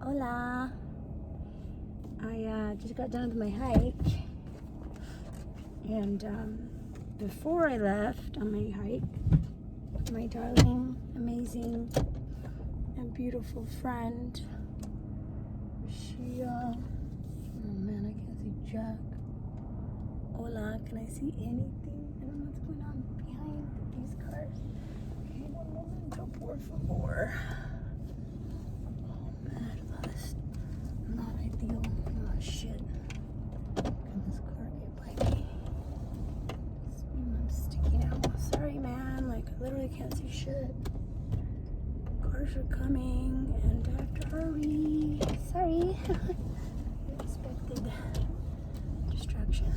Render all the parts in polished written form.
Hola. I just got done with my hike, and before I left on my hike, my darling, amazing, and beautiful friend, she, oh man, I can't see jack. Hola, can I see anything? I don't know what's going on behind these cars. Okay, one momento, por favor. Not ideal. Oh shit. Can this car get by me? I'm sticking out. Sorry, man. Like, I literally can't see shit. Cars are coming, and I have to hurry. Sorry. Unexpected distraction.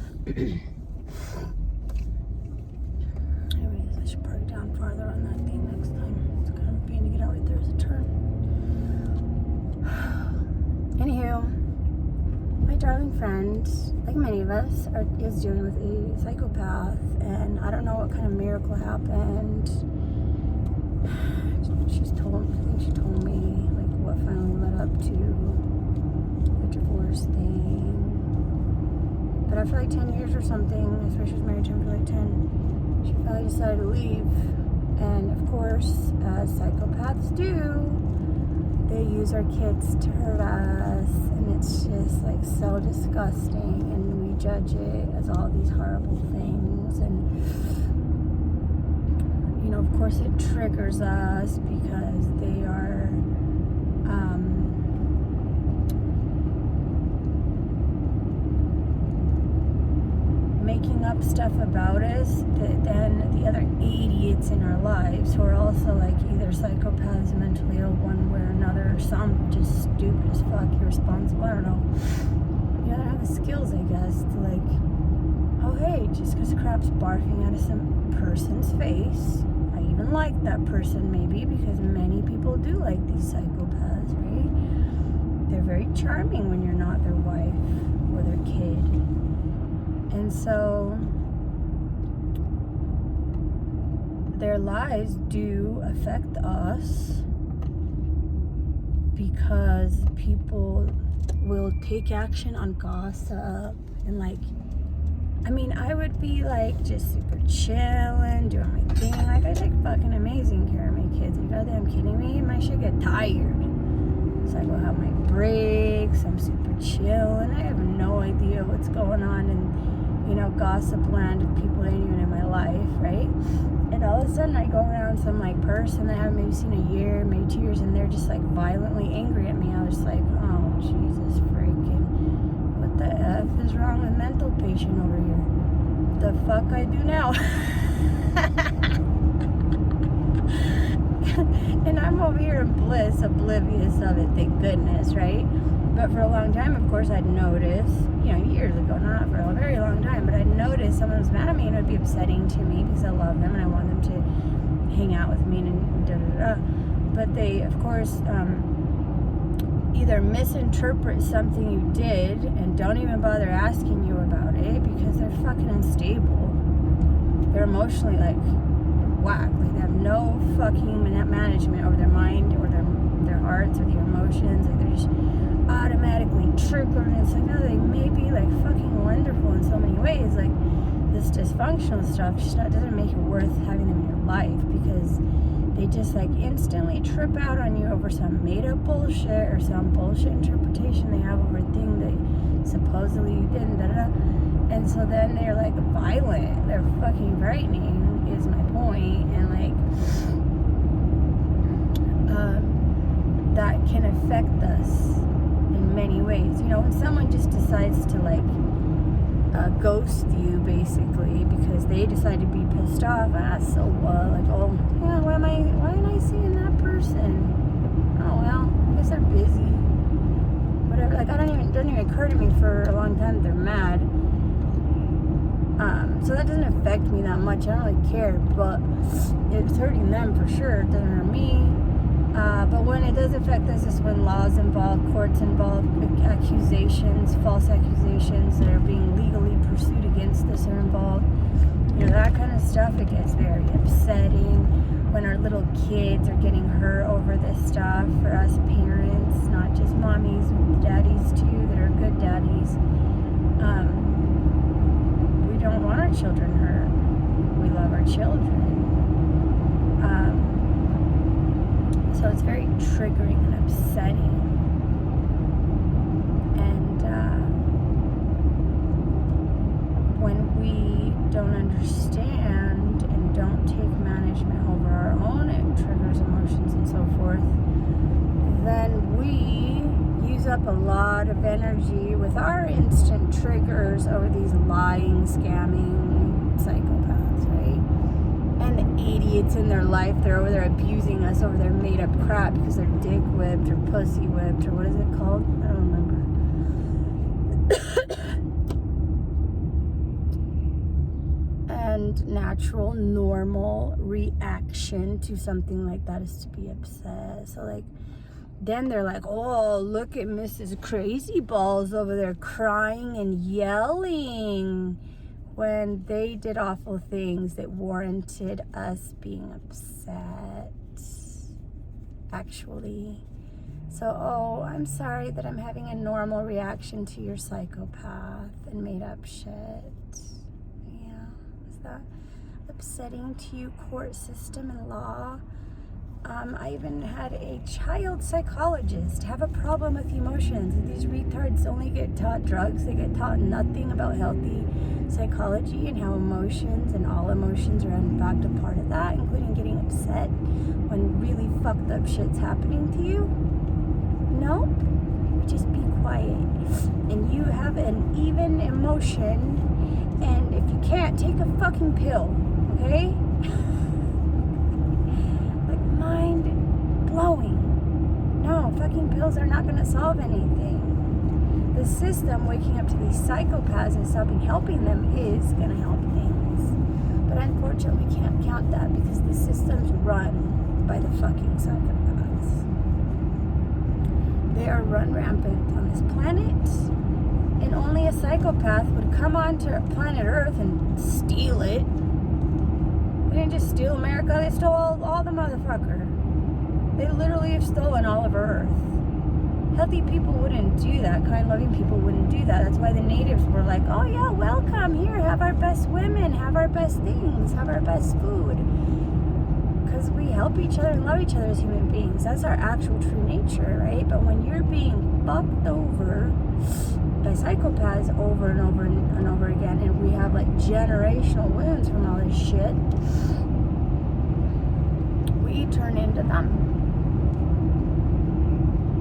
Anyways, I should park down farther on that thing next time. It's kind of a pain to get out right there as a turn. Anywho, my darling friend, like many of us, is dealing with a psychopath, and I don't know what kind of miracle happened. I think she told me like what finally led up to the divorce thing. But after like 10 years or something, I swear she was married to him for like 10, she finally decided to leave. And of course, as psychopaths do, they use our kids to hurt us, and it's just like so disgusting, and we judge it as all these horrible things. And you know, of course it triggers us because they are making up stuff about us that then the other idiots in our lives who are also like either psychopaths, mentally ill one way or another, or some just stupid as fuck, irresponsible, I don't know. You gotta have the skills, I guess, to like, oh hey, just because crap's barfing out of some person's face, I even like that person maybe, because many people do like these psychopaths, right? They're very charming when you're not their wife or their kid. And so their lies do affect us because people will take action on gossip and like, I mean, I would be like just super chilling, doing my thing. Like, I take fucking amazing care of my kids. Are you goddamn kidding me? My shit get tired. So I go have my breaks. I'm super chill, and I have no idea what's going on in, you know, gossip land of people that ain't even in my life, right? And all of a sudden I go around some like person that I haven't maybe seen a year, maybe 2 years, and they're just like violently angry at me. I was like, oh Jesus freaking, what the F is wrong with mental patient over here? The fuck I do now? And I'm over here in bliss, oblivious of it, thank goodness, right? But for a long time, of course, I'd notice, you know, years ago, not for a very long time, but I'd notice someone was mad at me, and it would be upsetting to me because I love them and I want them to hang out with me and da-da-da. But they, of course, either misinterpret something you did and don't even bother asking you about it because they're fucking unstable. They're emotionally, like, whack. Like, they have no fucking management over their mind or their hearts or their emotions. Like, they're just automatically triggered, and it's like, no, they may be like fucking wonderful in so many ways. Like, this dysfunctional stuff just doesn't make it worth having them in your life, because they just like instantly trip out on you over some made up bullshit or some bullshit interpretation they have over a thing they supposedly you didn't, and so then they're like violent, they're fucking frightening is my point. And like that can affect us in many ways. You know, when someone just decides to like ghost you basically because they decide to be pissed off, so what? Like, oh yeah, why am I seeing that person? Oh well, I guess they're busy. Whatever. Like, it doesn't even occur to me for a long time that they're mad. So that doesn't affect me that much. I don't really care, but it's hurting them for sure. It doesn't hurt me. But when it does affect us is when laws involved, courts involved, accusations, false accusations that are being legally pursued against us are involved. You know, that kind of stuff, it gets very upsetting. When our little kids are getting hurt over this stuff, for us parents, not just mom mommies with daddies too that are good daddies. We don't want our children hurt. We love our children. So it's very triggering and upsetting. And when we don't understand and don't take management over our own triggers, emotions, and so forth, then we use up a lot of energy with our instant triggers over these lying, scamming psychopaths, right? And the idiots in their life, they're over there abusing us over their made up crap because they're dick whipped or pussy whipped or what is it called? I don't remember. And natural, normal reaction to something like that is to be upset. So like, then they're like, oh, look at Mrs. Crazy Balls over there crying and yelling, when they did awful things that warranted us being upset, actually. So, oh, I'm sorry that I'm having a normal reaction to your psychopath and made up shit. Yeah, is that upsetting to you, court system and law? I even had a child psychologist have a problem with emotions. These retards only get taught drugs. They get taught nothing about healthy psychology and how emotions and all emotions are in fact a part of that, including getting upset when really fucked up shit's happening to you. No, just be quiet. And you have an even emotion, and if you can't, take a fucking pill, okay? Mind blowing. No, fucking pills are not going to solve anything. The system waking up to these psychopaths and stopping helping them is going to help things. But unfortunately, we can't count that because the system's run by the fucking psychopaths. They are run rampant on this planet, and only a psychopath would come onto planet Earth and steal it. They didn't just steal America, they stole all the motherfucker. They literally have stolen all of Earth. Healthy people wouldn't do that. Kind-loving people wouldn't do that. That's why the natives were like, oh yeah, welcome, here, have our best women, have our best things, have our best food. Because we help each other and love each other as human beings. That's our actual true nature, right? But when you're being fucked over by psychopaths over and over and over again, and we have like generational wounds from all this shit, we turn into them.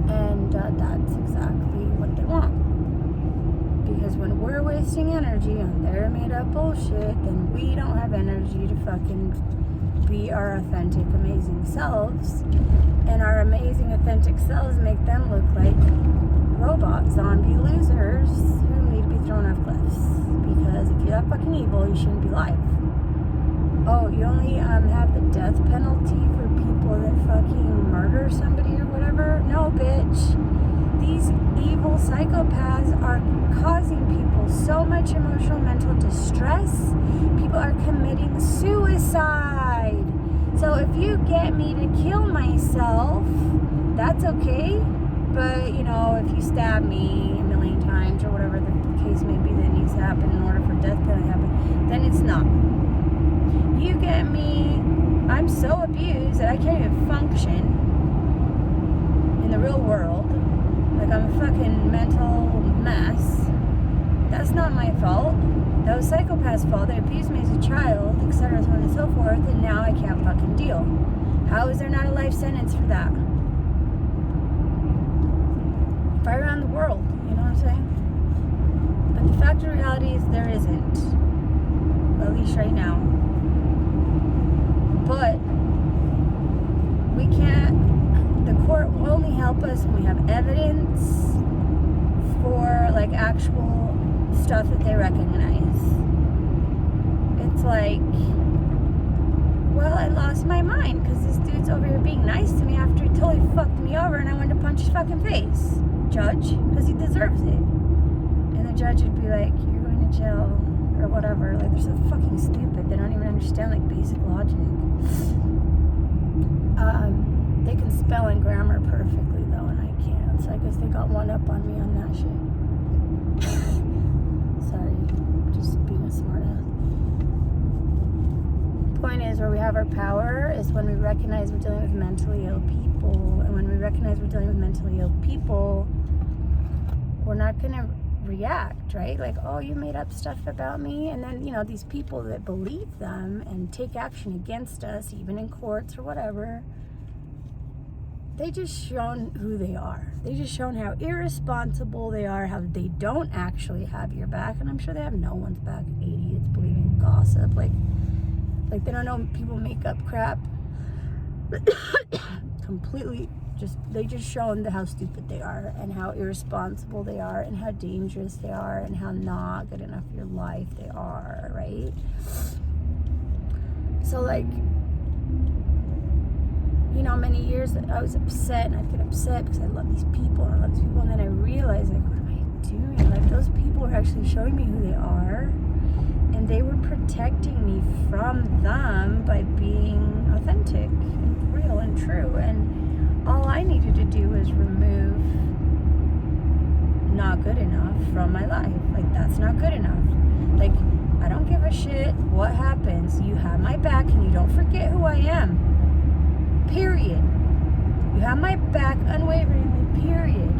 And that's exactly what they want. Because when we're wasting energy on their made up bullshit, then we don't have energy to fucking be our authentic, amazing selves. And our amazing, authentic selves make them look like robot zombie losers who need to be thrown off cliffs. Because if you're that fucking evil, you shouldn't be alive. Oh, you only have the death penalty for people that fucking murder somebody or whatever? No, bitch. These evil psychopaths are causing people so much emotional, mental distress. People are committing suicide. So if you get me to kill myself, that's okay. But, you know, if you stab me a million times or whatever the case may be that needs to happen in order for death penalty to happen, then it's not. You get me, I'm so abused that I can't even function in the real world. Like, I'm a fucking mental mess. That's not my fault. That was psychopath's fault. They abused me as a child, etc., so on and so forth, and now I can't fucking deal. How is there not a life sentence for that? Fire around the world, you know what I'm saying? But the fact of reality is there isn't. At least right now. But we can't, the court will only help us when we have evidence for like actual stuff that they recognize. It's like, well, I lost my mind because this dude's over here being nice to me after he totally fucked me over and I wanted to punch his fucking face, judge, because he deserves it. And the judge would be like, you're going to jail or whatever. Like, they're so fucking stupid. They don't even understand like basic logic. They can spell and grammar perfectly though, and I can't. So I guess they got one up on me on that shit. Sorry, just being a smart ass. Point is, where we have our power is when we recognize we're dealing with mentally ill people. And when we recognize we're dealing with mentally ill people, we're not going to react, right? Like, oh, you made up stuff about me. And then, these people that believe them and take action against us, even in courts or whatever, they just shown who they are. They just shown how irresponsible they are, how they don't actually have your back. And I'm sure they have no one's back. Idiots believing gossip. Like they don't know people make up crap. Completely they just shown how stupid they are and how irresponsible they are and how dangerous they are and how not good enough for your life they are, right? So many years I was upset, and I'd get upset because I love these people and then I realized, what am I doing? Those people were actually showing me who they are, and they were protecting me from them by being authentic and real and true. And all I needed to do was remove not good enough from my life. That's not good enough. I don't give a shit what happens. You have my back, and you don't forget who I am. Period. You have my back unwaveringly, period.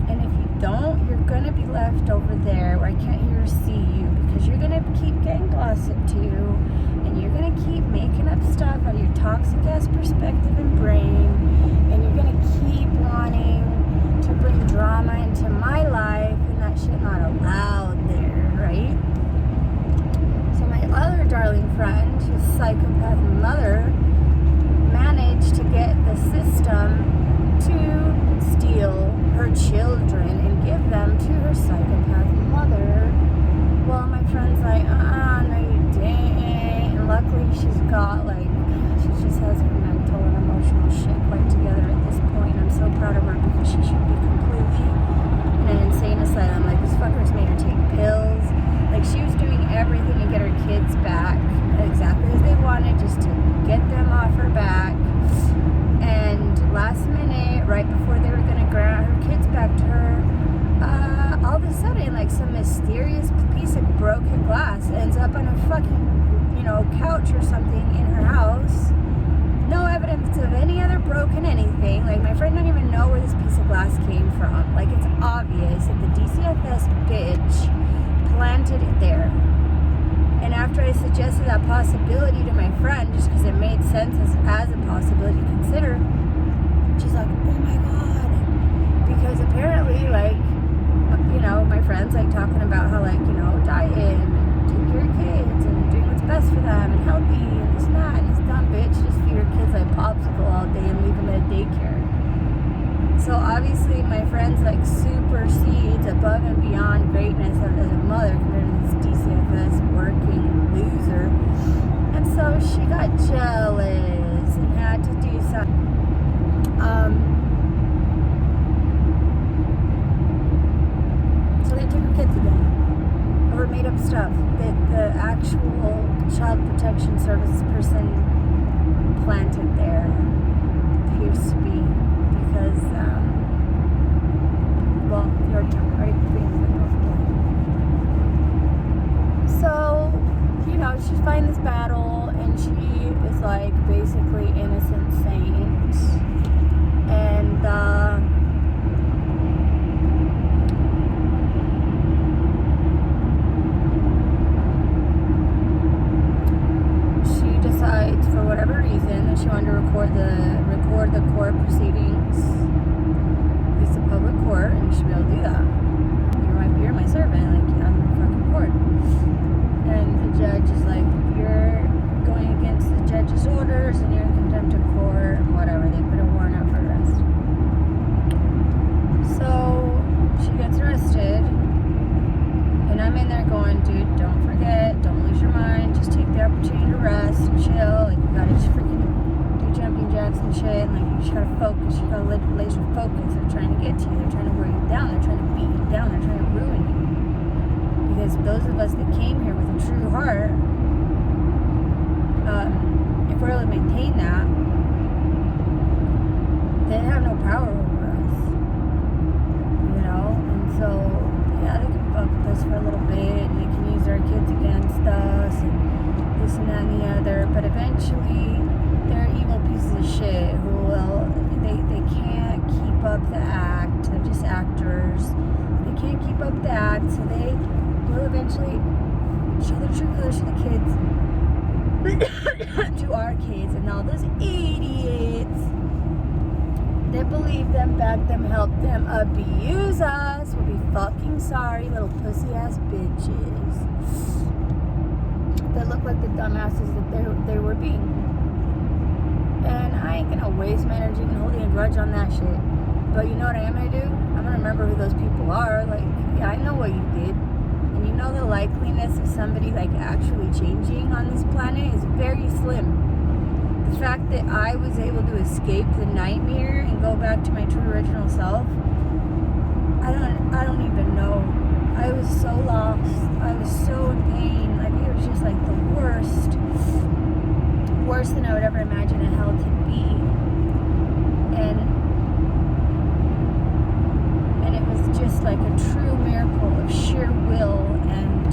And if you don't, you're going to be left over there where I can't hear or see you, because you're going to keep getting gossiped to, and you're going to keep making up stuff out of your toxic ass perspective and brain, and you're going to keep wanting to bring drama into my life, and that shit not allowed there, right? So my other darling friend, who's a psychopath mother, managed to get the system to steal her children and give them to her psychopath mother. Well, my friend's like, no you didn't. And luckily she just has her mental and emotional shit quite together at this point. I'm so proud of her, because she should be completely in an insane asylum. This fucker's made her take pills. She was doing everything to get her kids back exactly as they wanted, just to get them off her back. And last minute, right before they were going to grant her kids back to her, all of a sudden, some mysterious piece of broken glass ends up on a fucking, couch or something in her house. No evidence of any other broken anything. My friend didn't even know where this piece of glass came from. It's obvious that the DCFS bitch planted it there. And after I suggested that possibility to my friend, just because it made sense as a possibility to consider, she's like, oh my God. Because apparently, my friend's talking about how, diet and take care of kids and doing what's best for them and healthy and this and that. And this dumb bitch just feed her kids popsicle all day and leave them at daycare. So obviously my friend's supersedes above and beyond greatness as a mother compared to this DCFS working loser. And so she got jealous and had to do something. So they took her kids again over made up stuff that the actual child protection service person planted there, appears to be. Because, your turn, right? So, she's fighting this battle, and she is basically innocent saint. And, she decides, for whatever reason, that she wanted to record the court proceedings. It's a public court, and you should be able to do that. You're my servant, I'm in the fucking court. And the judge is you're going against the judge's orders, and you're in contempt of court, and whatever. They put a warrant out for arrest. So she gets arrested, and I'm in there going, dude, don't forget, don't lose your mind, just take the opportunity to rest and chill. You gotta just freaking do jumping jacks and shit, and you just gotta focus, you gotta laser focus. They're trying to get to you, they're trying to wear you down, they're trying to beat you down, they're trying to ruin you. Because those of us that came here with a true heart, if we're able to maintain that, they have no power over us. keep up the act. They're just actors. They can't keep up the act, so they will eventually show their true colors to the kids, to our kids, and all those idiots that believe them, back them, help them, abuse us will be fucking sorry, little pussy ass bitches that look like the dumbasses that they were being. And I ain't gonna waste my energy and holding a grudge on that shit. But you know what I am gonna do? I'm gonna remember who those people are. Like, yeah, I know what you did. And you know the likeliness of somebody like actually changing on this planet is very slim. The fact that I was able to escape the nightmare and go back to my true original self, I don't even know. I was so lost. I was so in pain. Like, it was just like the worst than I would ever imagine a hell to be. And it was just like a true miracle of sheer will and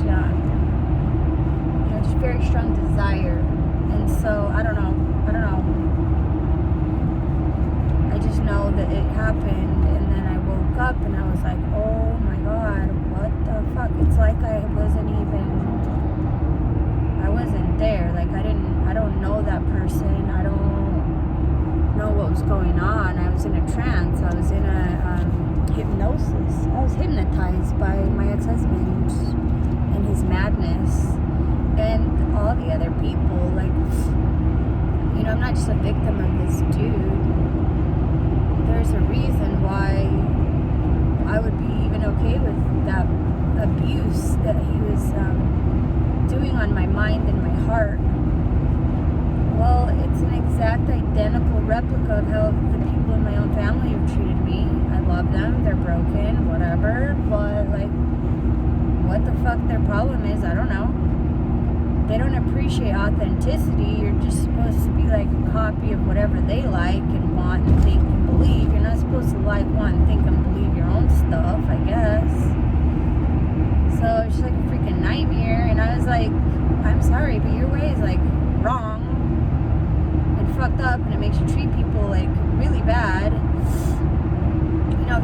just very strong desire. And so I don't know. I just know that it happened, and then I woke up and I was like, oh my god, what the fuck? It's like I wasn't there. Like, I don't know that person. I don't know what was going on. I was in a trance. I was in a hypnosis. I was hypnotized by my ex-husband and his madness and all the other people. Like, I'm not just a victim of this dude. There's a reason why I would be even okay with that abuse that he was doing on my mind and my heart. Well, it's an exact identical replica of how the people in my own family have treated me. I love them, they're broken, whatever, but like, what the fuck their problem is, I don't know. They don't appreciate authenticity. You're just supposed to be like a copy of whatever they like and want and think and believe. You're not supposed to like, want, think, and believe your own stuff, I guess. So it's just like a freaking nightmare, and I was like, I'm sorry, but your way is like wrong and fucked up, and it makes you treat people like really bad.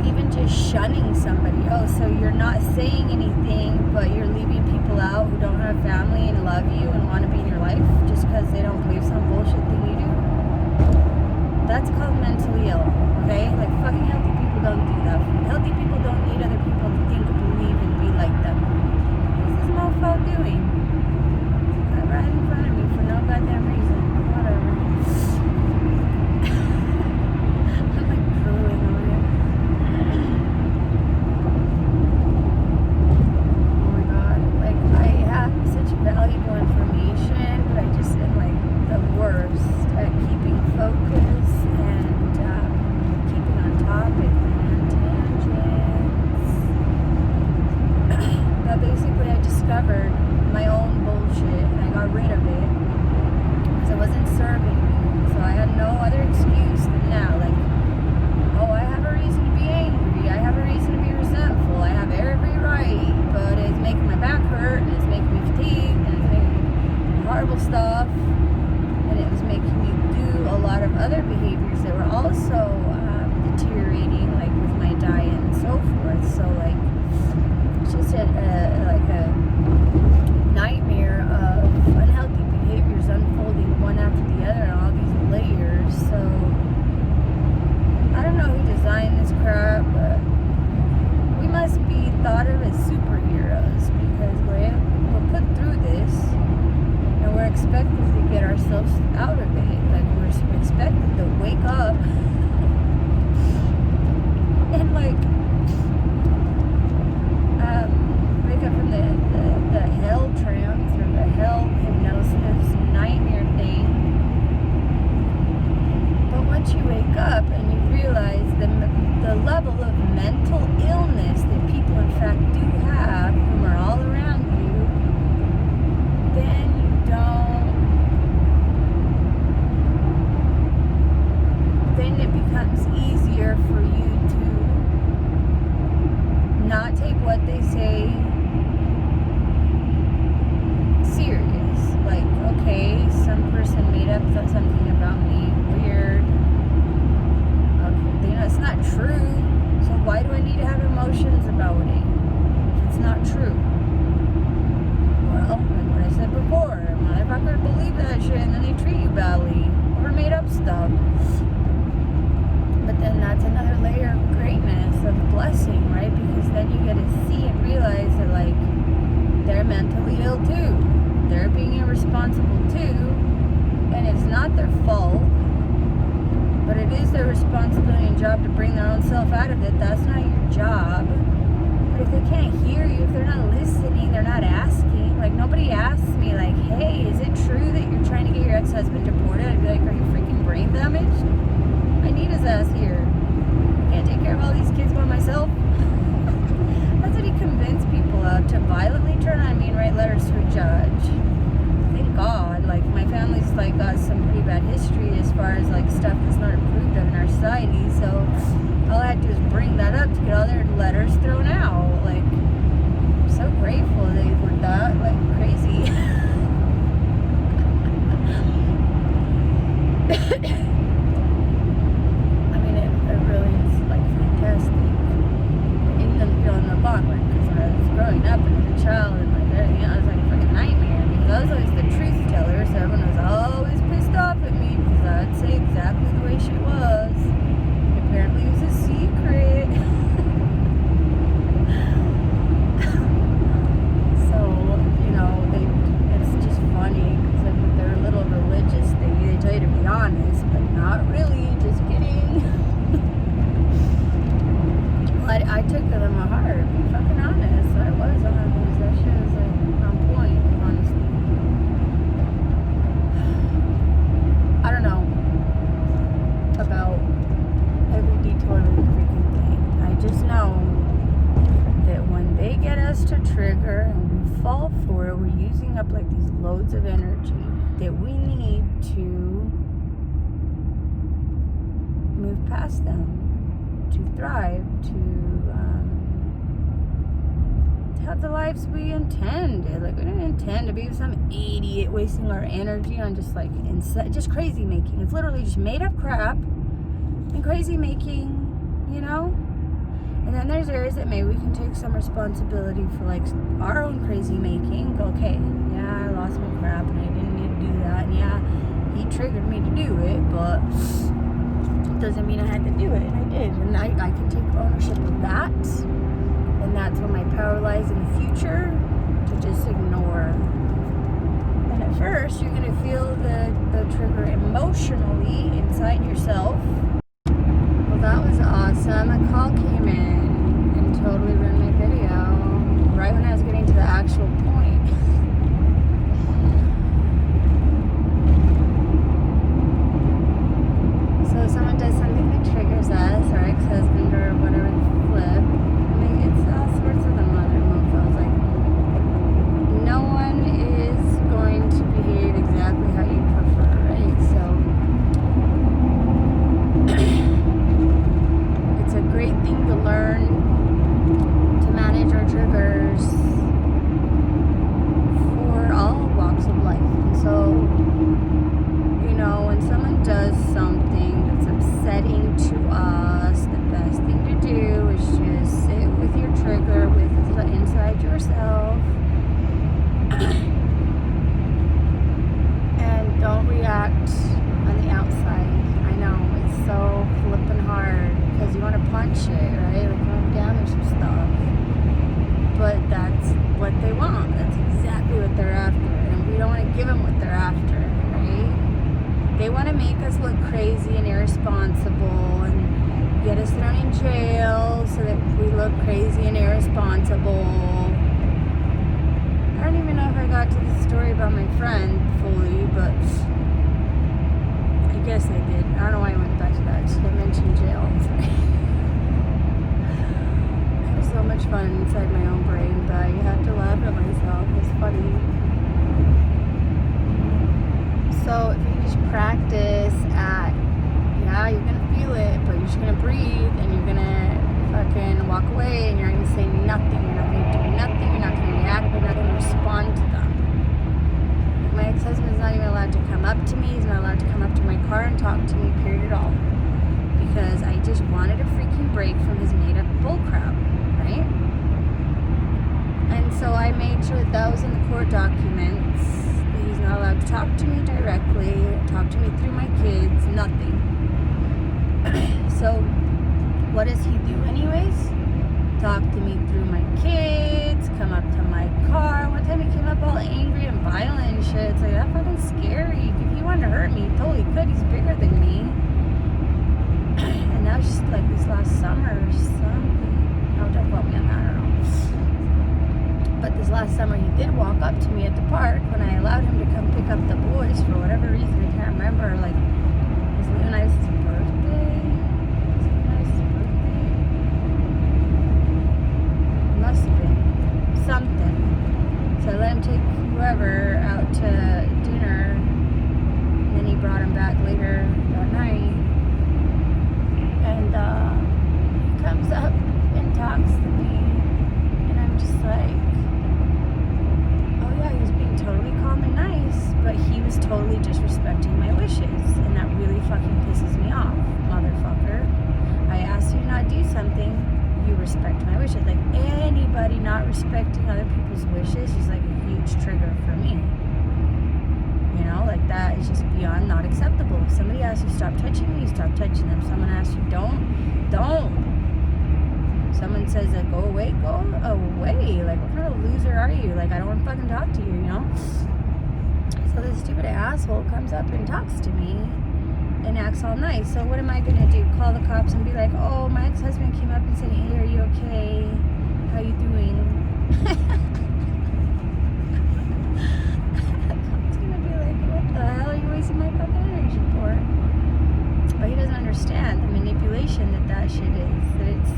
Even just shunning somebody. Oh, so you're not saying anything, but you're leaving people out who don't have family and love you and want to be in your life just because they don't believe some bullshit thing you do. That's called mentally ill, okay? Like, fucking healthy people don't do that. Healthy people don't need other people to think, believe, and be like them. What's this mofo doing? Right in front of me for no goddamn reason. Whatever. I'm like drooling over here. Oh my god. Like, I have such valuable information, but I just am like the worst at keeping focus and keeping on topic, man. Tangents. But basically, I discovered my own bullshit, and I got rid of it because it wasn't serving me. So I had no other excuse than now. Like, oh, I have a reason to be angry. I have a reason to be resentful. I have every right, but it's making my back hurt, and it's making me fatigued, and it's making me horrible stuff, and it was making me do a lot of other behaviors that were also deteriorating, like with my diet and so forth. So like, it's just a nightmare of unhealthy behaviors unfolding one after the other and all these layers. So I don't know who designed this crap, but we must be thought of as superheroes because we're put through this and we're expected to get ourselves out of it. Like, we're expected to wake up and like wake up from the hell trance or the hell hypnosis nightmare thing. But once you wake up and you realize the level of mental illness that people in fact do have, whom are all around you, then it becomes easier for you to not take what they say serious. Like, okay, some person made up something about me, weird. Okay, it's not true. still too. They're being irresponsible too. And it's not their fault. But it is their responsibility and job to bring their own self out of it. That's not your job. But if they can't hear you, if they're not listening, they're not asking. Like, nobody asks me, like, hey, is it true that you're trying to get your ex-husband deported? I'd be like, are you freaking brain damaged? I need his ass here. I can't take care of all these kids by myself. That's what he convinced people of, to violently turn on me and write letters to a judge. Thank God. Like, my family's, like, got some pretty bad history as far as, like, stuff that's not approved of in our society. So all I had to do is bring that up to get all their letters thrown out. Like, I'm so grateful they were that, like, crazy. I mean, it really is, like, fantastic. In the, you know, in the long run, because when I was growing up and as a child and, like, everything, I was like a freaking nightmare. Because I was always the truth teller, so everyone was always pissed off at me because I'd say exactly the way shit was. Apparently it was a secret. So, you know, it's just funny because with their little religious thing, they tell you to be honest, but not really, just kidding. Well, I took to them hard, be fucking honest. I was honest. That shit was like on point, honestly. I don't know about every detail of every freaking thing. I just know that when they get us to trigger and we fall for it, we're using up like these loads of energy that we need to move past them, to thrive, to have the lives we intend. Like, we didn't intend to be some idiot wasting our energy on just like just crazy making. It's literally just made up crap and crazy making, you know? And then there's areas that maybe we can take some responsibility for, like, our own crazy making. Go, okay, yeah, I lost my crap and I didn't need to do that. And yeah, he triggered me to do it, but it doesn't mean I had to do it. And I did. And I can take ownership of that. And that's where my power lies in the future, to just ignore. And at first, you're going to feel the trigger emotionally inside yourself. Well, that was awesome. A call came in and totally ruined my video right when I was getting to the actual point. So if someone does something that triggers us, our ex-husband or whatever, flip, it's all sorts of them other mofos. Like, no one is going to behave exactly how you prefer, right? So it's a great thing to learn to manage our triggers for all walks of life. And so, you know, when someone does something that's upsetting to us, the best thing to do is just sit with your trigger, with the inside yourself, and don't react on the outside. I know, it's so flippin' hard because you want to punch it, right? Like, you want to damage some stuff. But that's what they want. That's exactly what they're after. And we don't want to give them what they're after, right? They want to make us look crazy and irresponsible and get us thrown in jail so that we look crazy and irresponsible. I don't even know if I got to the story about my friend fully, but I guess I did. I don't know why I went back to that. Just I mentioned jail. Sorry. I have so much fun inside my own brain, but I have to laugh at myself. It's funny. So if you just practice at, yeah, you're going to feel it, but you're just going to breathe and you're going to fucking walk away and you're going to say nothing. You're not going to do nothing. You're not going to react. You're not going to respond to them. My ex-husband is not even allowed to come up to me. He's not allowed to come up to my car and talk to me, period at all. Because I just wanted a freaking break from his made-up bullcrap, right? And so I made sure that was in the court documents. He's not allowed to talk to me directly, talk to me through my kids, nothing. So what does he do anyways? talk to me through my kids, come up to my car. One time he came up all angry and violent and shit. It's like, that's fucking scary. If he wanted to hurt me, he totally could. He's bigger than me. And that was just like this last summer or something. No, don't quote me on that, I don't know. But this last summer he did walk up to me at the park when I allowed him to come pick up the boys for whatever reason. I can't remember. Like, it was Leonidas' birthday. Must have been something. So I let him take whoever out to dinner, and then he brought him back later that night, and he comes up and talks to me, and I'm just like, oh yeah, he was being totally calm and nice, but he was totally disrespecting my wishes, and that really fucking pisses me off, motherfucker. I asked you to not do something, you respect my wishes. Like, anybody not respecting other people's wishes is like a huge trigger for me. You know, like, that is just beyond not acceptable. If somebody asks you stop touching me, stop touching them. Someone asks you don't. Someone says like go away. Like, what kind of loser are you? Like, I don't want to fucking talk to you, you know? So this stupid asshole comes up and talks to me and acts all nice. So what am I gonna do? Call the cops and be like, oh, my ex-husband came up and said, hey, are you okay? How you doing? The cop's gonna be like, what the hell are you wasting my fucking energy for? But he doesn't understand the manipulation that shit is. That it's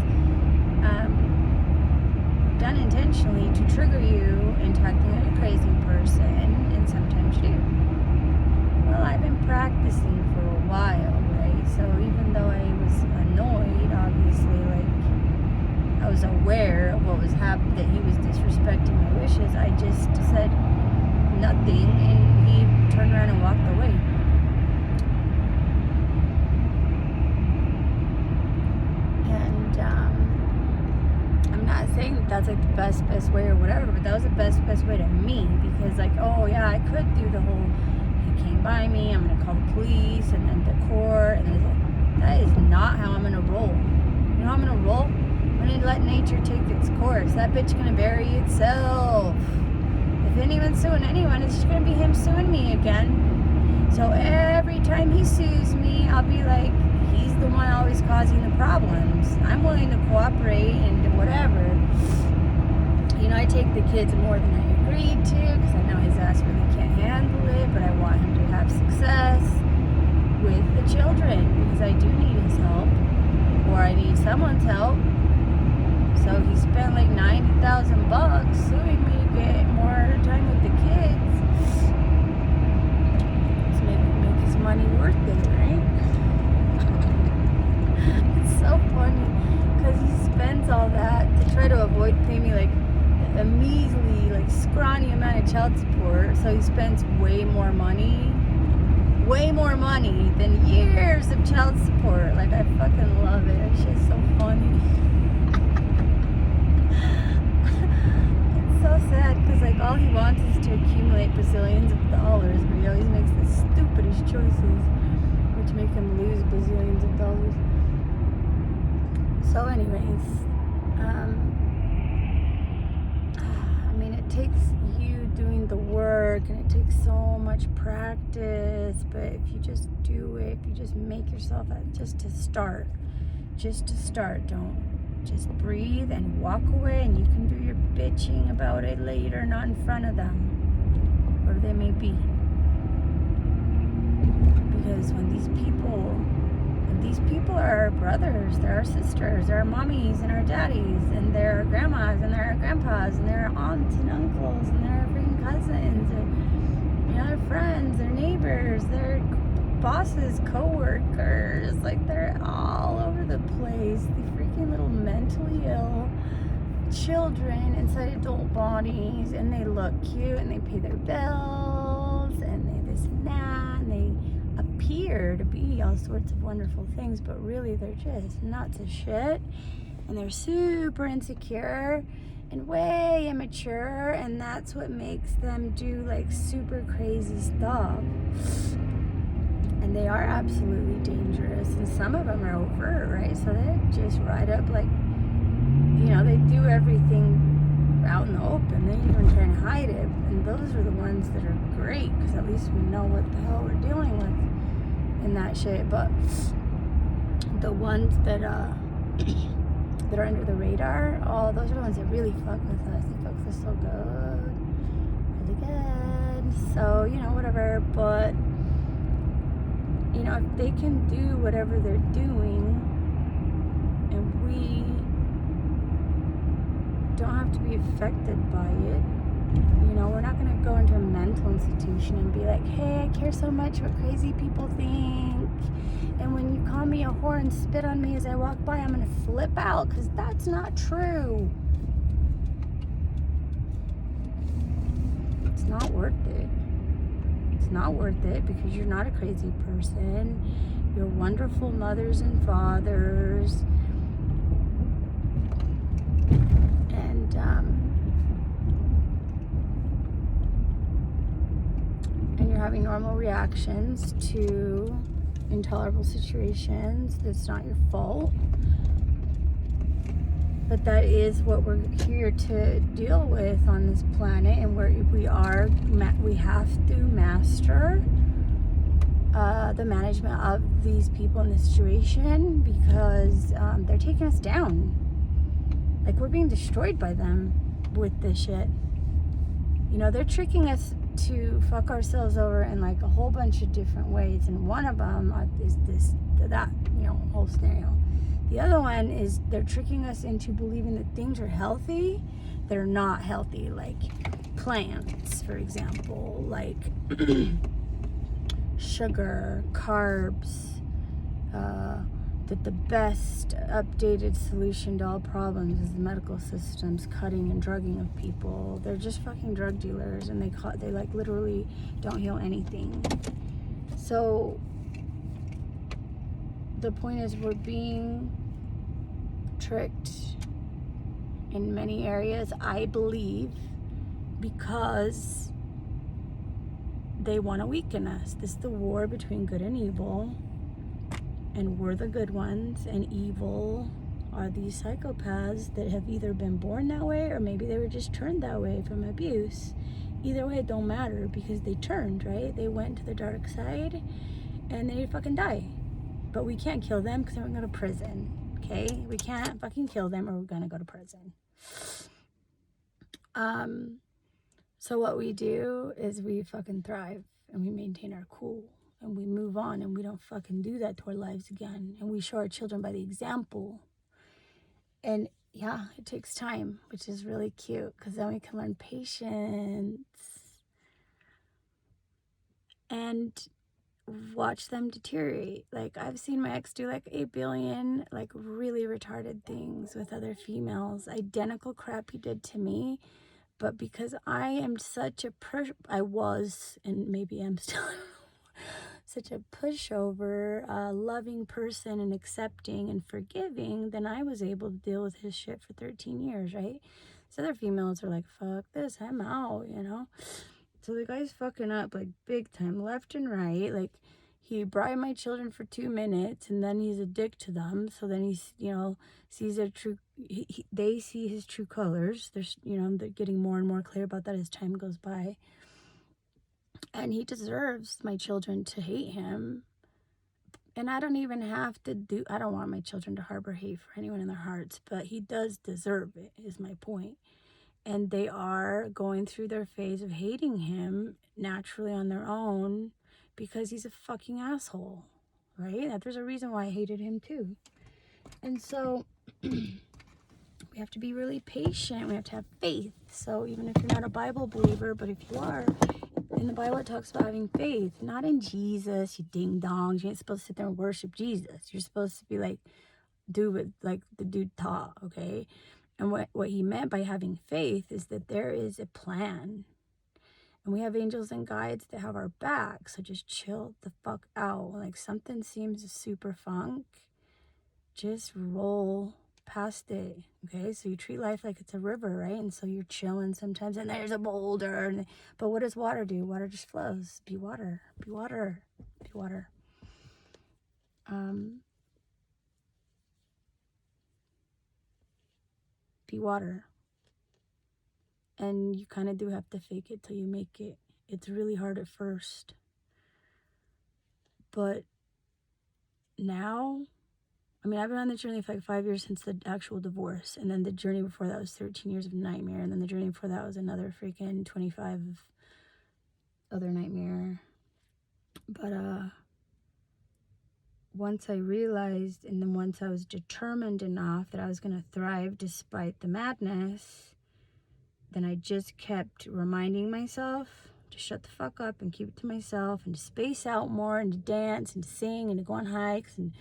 done intentionally to trigger you into acting like a crazy person, and sometimes you do. Well, I've been practicing for a while, right? So even though I was annoyed, obviously, like, I was aware of what was happening, that he was disrespecting my wishes, I just said nothing, and he turned around and walked away. And I'm not saying that that's like the best way or whatever, but that was the best way to me, because like, oh yeah, I could do the whole, came by me, I'm gonna call the police and then the court, and that is not how I'm gonna roll. You know how I'm gonna roll? I'm gonna let nature take its course. That bitch gonna bury itself. If anyone's suing anyone, it's just gonna be him suing me again. So every time he sues me, I'll be like, he's the one always causing the problems. I'm willing to cooperate and whatever. You know, I take the kids more than I agreed to, because I know his ass really can't handle it, but I want him to have success with the children, because I do need his help, or I need someone's help. So he spent like $90,000 suing me to get more time with the kids. To make his money worth it, right? It's so funny, because he spends all that to try to avoid paying me like a measly, like, scrawny amount of child support. So he spends way more money than years of child support. Like, I fucking love it. It's just so funny. It's so sad, because like all he wants is to accumulate bazillions of dollars, but he always makes the stupidest choices, which make him lose bazillions of dollars. So anyways, I mean, it takes you doing the work, and it takes so much practice, but if you just do it, if you just make yourself just to start, don't just breathe and walk away, and you can do your bitching about it later, not in front of them, wherever they may be. Because when these people are our brothers, they're our sisters, they're our mommies and our daddies, and they're our grandmas and they're our grandpas, and they're our aunts and uncles, and they're our freaking cousins, and, you know, their friends, their neighbors, their bosses, co-workers, like, they're all over the place. The freaking little mentally ill children inside adult bodies, and they look cute, and they pay their bills, and they this and that, and they appear to be all sorts of wonderful things, but really they're just nuts as shit, and they're super insecure and way immature, and that's what makes them do like super crazy stuff. And they are absolutely dangerous, and some of them are overt, right? So they just ride up like, you know, they everything out in the open. They ain't even trying to hide it. And those are the ones that are great, because at least we know what the hell we're dealing with in that shit. But the ones that that are under the radar, those are the ones that really fuck with us. They fuck with us so good. Really good. So, whatever. But, if they can do whatever they're doing, and we don't have to be affected by it, we're not going to go into a mental institution and be like, hey, I care so much what crazy people think, and when you call me a whore and spit on me as I walk by, I'm going to flip out, because that's not true. It's not worth it. It's not worth it, because you're not a crazy person. You're wonderful mothers and fathers. And you're having normal reactions to intolerable situations. That's not your fault. But that is what we're here to deal with on this planet, and we have to master the management of these people in this situation, because they're taking us down. Like, we're being destroyed by them with this shit. They're tricking us to fuck ourselves over in like a whole bunch of different ways, and one of them is that whole scenario. The other one is they're tricking us into believing that things are healthy that are not healthy, like plants, for example, like sugar, carbs, that the best updated solution to all problems is the medical system's cutting and drugging of people. They're just fucking drug dealers, and they like literally don't heal anything. So the point is, we're being tricked in many areas, I believe, because they want to weaken us. This is the war between good and evil, and we're the good ones, and evil are these psychopaths that have either been born that way, or maybe they were just turned that way from abuse. Either way, it don't matter, because they turned, right? They went to the dark side, and they fucking die. But we can't kill them, because then we're going to prison, okay? We can't fucking kill them, or we're going to go to prison. So what we do is we fucking thrive, and we maintain our cool, and we move on, and we don't fucking do that to our lives again. And we show our children by the example. And yeah, it takes time, which is really cute, because then we can learn patience and watch them deteriorate. Like, I've seen my ex do like 8 billion like really retarded things with other females, identical crap he did to me. But because I am such a I was, and maybe I'm still such a pushover, loving person, and accepting and forgiving, then I was able to deal with his shit for 13 years, right? So other females are like, fuck this, I'm out, So the guy's fucking up like big time, left and right. Like, he bribed my children for 2 minutes, and then he's a dick to them. So then he's, sees their true, they see his true colors. There's, they're getting more and more clear about that as time goes by. And he deserves my children to hate him. And I don't even have to I don't want my children to harbor hate for anyone in their hearts, but he does deserve it, is my point. And they are going through their phase of hating him naturally on their own, because he's a fucking asshole, right? There's a reason why I hated him too. And so we have to be really patient. We have to have faith. So even if you're not a Bible believer, but if you are, in the Bible it talks about having faith, not in Jesus, you ding dongs. You ain't supposed to sit there and worship Jesus. You're supposed to be like, do what like the dude taught, okay? And what he meant by having faith is that there is a plan. And we have angels and guides that have our back. So just chill the fuck out. Like, something seems super funk, just roll past it, okay? So you treat life like it's a river, right? And so you're chilling sometimes, and there's a boulder. But what does water do? Water just flows. Be water. Be water. Be water. salty water. And you kind of do have to fake it till you make it. It's really hard at first. But now, I mean, I've been on the journey for like 5 years since the actual divorce. And then the journey before that was 13 years of nightmare. And then the journey before that was another freaking 25 of other nightmare. But once I realized, and then once I was determined enough that I was going to thrive despite the madness, then I just kept reminding myself to shut the fuck up and keep it to myself, and to space out more, and to dance and sing and to go on hikes, and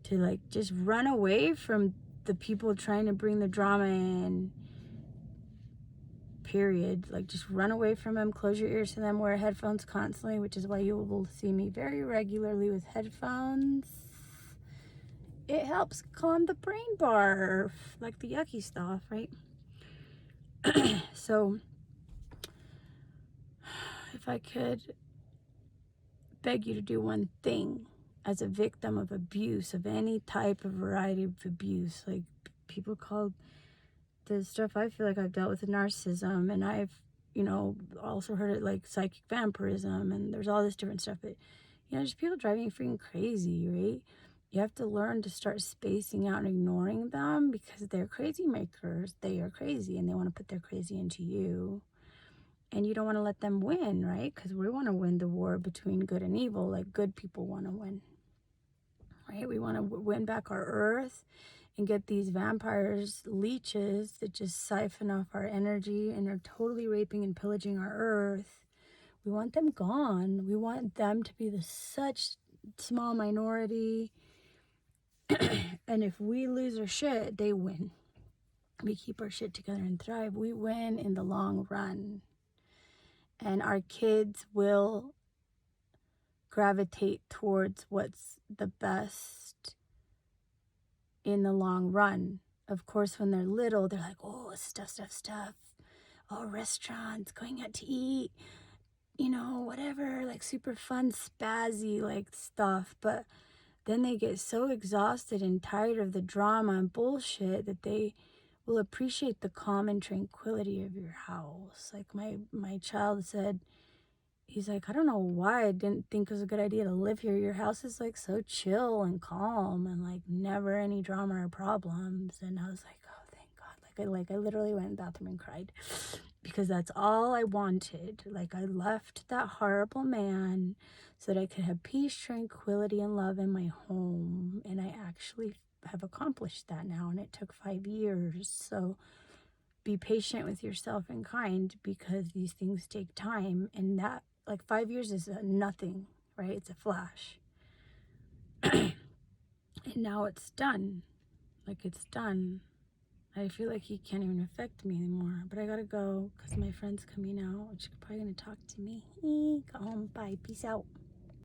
to like just run away from the people trying to bring the drama in, period. Like, just run away from them, close your ears to them, wear headphones constantly, which is why you will see me very regularly with headphones. It helps calm the brain barf, like the yucky stuff, right? So if I could beg you to do one thing as a victim of abuse, of any type of variety of abuse, like people call the stuff I feel like I've dealt with narcissism, and I've, also heard it like psychic vampirism, and there's all this different stuff, but, just people driving you freaking crazy, right? You have to learn to start spacing out and ignoring them, because they're crazy makers. They are crazy, and they want to put their crazy into you. And you don't want to let them win, right? Because we want to win the war between good and evil. Like, good people want to win, right? We want to win back our earth and get these vampires, leeches that just siphon off our energy and are totally raping and pillaging our earth. We want them gone. We want them to be the such small minority. And if we lose our shit, they win. We keep our shit together and thrive. We win in the long run. And our kids will gravitate towards what's the best in the long run. Of course, when they're little, they're like, oh, stuff. Oh, restaurants, going out to eat, whatever, like super fun, spazzy, like stuff. But then they get so exhausted and tired of the drama and bullshit that they will appreciate the calm and tranquility of your house. Like my child said, he's like, I don't know why I didn't think it was a good idea to live here. Your house is like so chill and calm and like never any drama or problems. And I was like, oh, thank God. I literally went in the bathroom and cried, because that's all I wanted. Like, I left that horrible man so that I could have peace, tranquility, and love in my home. And I actually have accomplished that now, and it took 5 years. So be patient with yourself and kind, because these things take time, and that, like, 5 years is nothing, right? It's a flash. And now it's done. Like, it's done. I feel like he can't even affect me anymore, but I gotta go because my friend's coming out. She's probably gonna talk to me. Go home. Bye. Peace out.